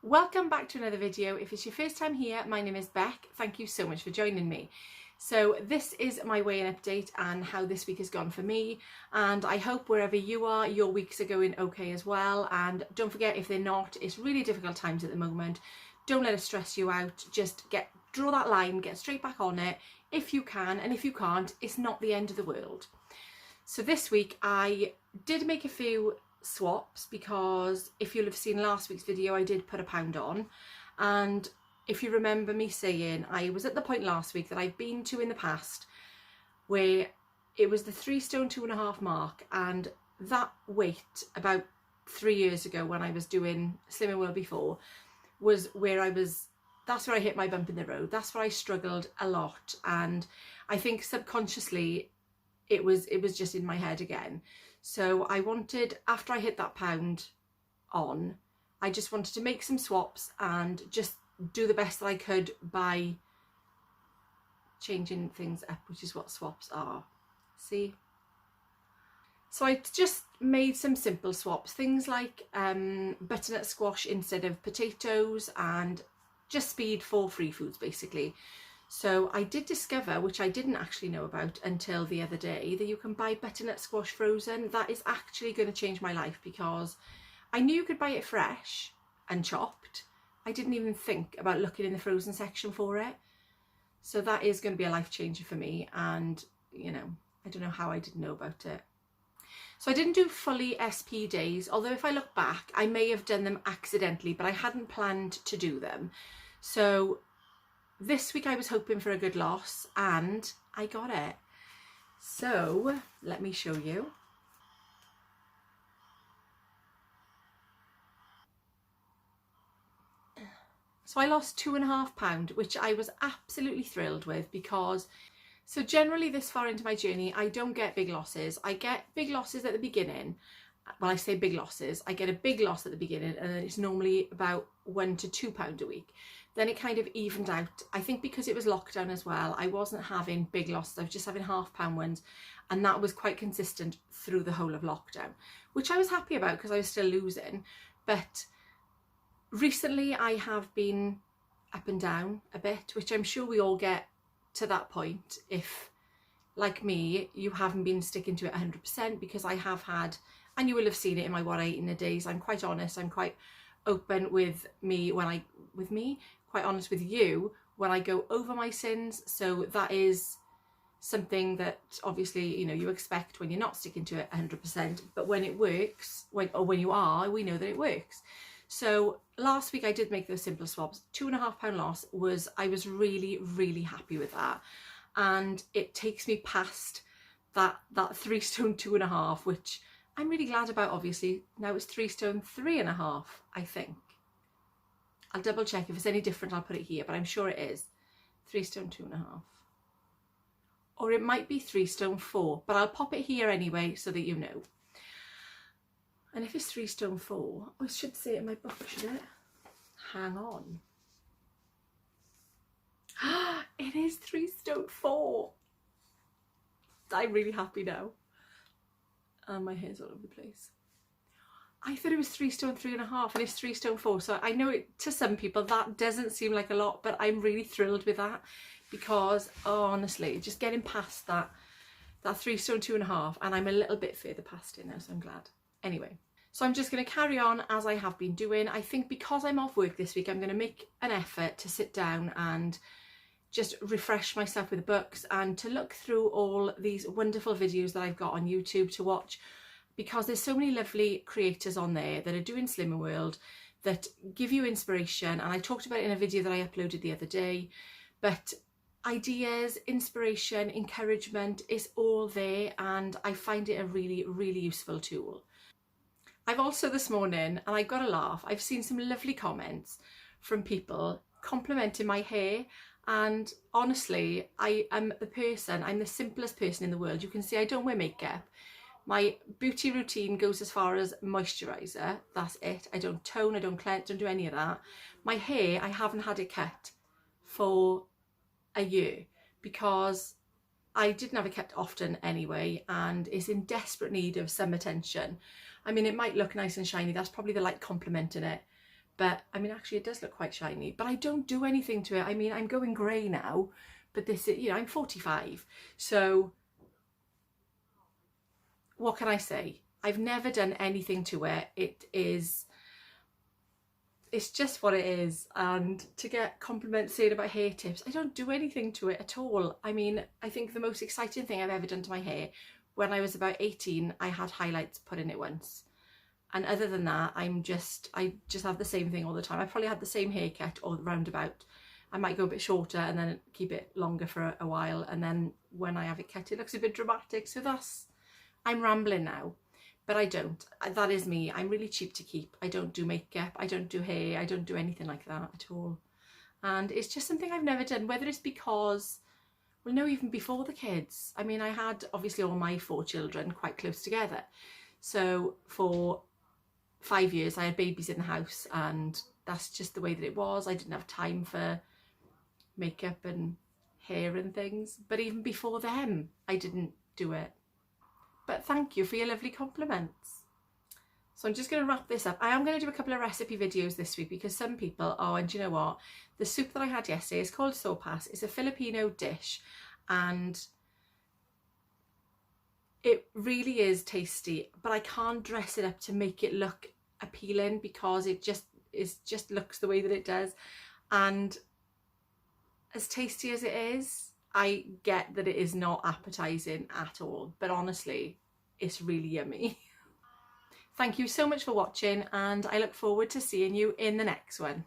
Welcome back to another video. If it's your first time here, my name is Beck. Thank you so much for joining me. So this is my weigh-in update and how this week has gone for me, and I hope wherever you are, your weeks are going okay as well. And don't forget, if they're not, it's really difficult times at the moment. Don't let it stress you out. Just draw that line, get straight back on it if you can, and if you can't, it's not the end of the world. So this week I did make a few swaps, because if you'll have seen last week's video, I did put £1 on, and if you remember me saying, I was at the point last week that I've been to in the past where it was the 3 stone 2.5 mark, and that weight about 3 years ago when I was doing Slim and Well before was where that's where I hit my bump in the road. That's where I struggled a lot, and I think subconsciously it was just in my head again. So I wanted, after I hit that £1 on, I just wanted to make some swaps and just do the best that I could by changing things up, which is what swaps are. See? So I just made some simple swaps, things like butternut squash instead of potatoes, and just speed for free foods basically. So I did discover, which I didn't actually know about until the other day, that you can buy butternut squash frozen. That is actually going to change my life, because I knew you could buy it fresh and chopped. I didn't even think about looking in the frozen section for it. So that is going to be a life changer for me, and you know, I don't know how I didn't know about it. So I didn't do fully SP days, although if I look back, I may have done them accidentally, but I hadn't planned to do them. So this week I was hoping for a good loss, and I got it. So let me show you. So I lost £2.5, which I was absolutely thrilled with, because so generally this far into my journey, I don't get big losses. I get big losses at the beginning. Well, I say big losses, I get a big loss at the beginning, and then it's normally about £1 to £2 a week. Then it kind of evened out. I think because it was lockdown as well, I wasn't having big losses. I was just having £0.5 ones, and that was quite consistent through the whole of lockdown, which I was happy about because I was still losing. But recently I have been up and down a bit, which I'm sure we all get to that point if, like me, you haven't been sticking to it 100%, because I have had, and you will have seen it in my what I eat in a days. I'm quite honest, I'm quite open with me quite honest with you when I go over my sins. So that is something that obviously, you know, you expect when you're not sticking to it 100%, but when it works, when you are, we know that it works. So last week I did make those simple swaps. £2.5 loss I was really, really happy with that. And it takes me past that 3 stone 2.5, which I'm really glad about. Obviously now it's 3 stone 3.5, I think. I'll double check. If it's any different, I'll put it here, but I'm sure it is 3 stone 2.5. Or it might be 3 stone 4, but I'll pop it here anyway so that you know. And if it's 3 stone 4, I should say it in my book, should it? Hang on. It is 3 stone 4. I'm really happy now. And my hair's all over the place. I thought it was 3 stone 3.5, and it's 3 stone 4. So I know to some people that doesn't seem like a lot, but I'm really thrilled with that, because honestly, just getting past that 3 stone 2.5, and I'm a little bit further past it now, so I'm glad. Anyway, so I'm just going to carry on as I have been doing. I think because I'm off work this week, I'm going to make an effort to sit down and just refresh myself with books, and to look through all these wonderful videos that I've got on YouTube to watch, because there's so many lovely creators on there that are doing Slim and World that give you inspiration. And I talked about it in a video that I uploaded the other day, but ideas, inspiration, encouragement is all there, and I find it a really, really useful tool. I've also this morning, and I got a laugh, I've seen some lovely comments from people complimenting my hair. And honestly, I'm the simplest person in the world. You can see I don't wear makeup. My beauty routine goes as far as moisturiser, that's it. I don't tone, I don't cleanse, don't do any of that. My hair, I haven't had it cut for a year, because I didn't have it cut often anyway, and it's in desperate need of some attention. I mean, it might look nice and shiny, that's probably the light compliment in it, But I mean, actually it does look quite shiny, but I don't do anything to it. I mean, I'm going grey now, but this is, you know, I'm 45. So what can I say? I've never done anything to it. It's just what it is. And to get compliments saying about hair tips, I don't do anything to it at all. I mean, I think the most exciting thing I've ever done to my hair, when I was about 18, I had highlights put in it once. And other than that, I just have the same thing all the time. I probably had the same haircut or roundabout. I might go a bit shorter and then keep it longer for a while. And then when I have it cut, it looks a bit dramatic. So I'm rambling now. But I don't. That is me. I'm really cheap to keep. I don't do makeup. I don't do hair. I don't do anything like that at all. And it's just something I've never done, whether it's because, well, no, even before the kids. I mean, I had obviously all my 4 children quite close together. So for 5 years I had babies in the house, and that's just the way that it was. I didn't have time for makeup and hair and things. But even before them, I didn't do it. But thank you for your lovely compliments. So I'm just going to wrap this up. I am going to do a couple of recipe videos this week because some people, oh, and do you know what? The soup that I had yesterday is called sopas. It's a Filipino dish and it really is tasty, but I can't dress it up to make it look appealing because it just looks the way that it does. And as tasty as it is, I get that it is not appetizing at all, but honestly, it's really yummy. Thank you so much for watching, and I look forward to seeing you in the next one.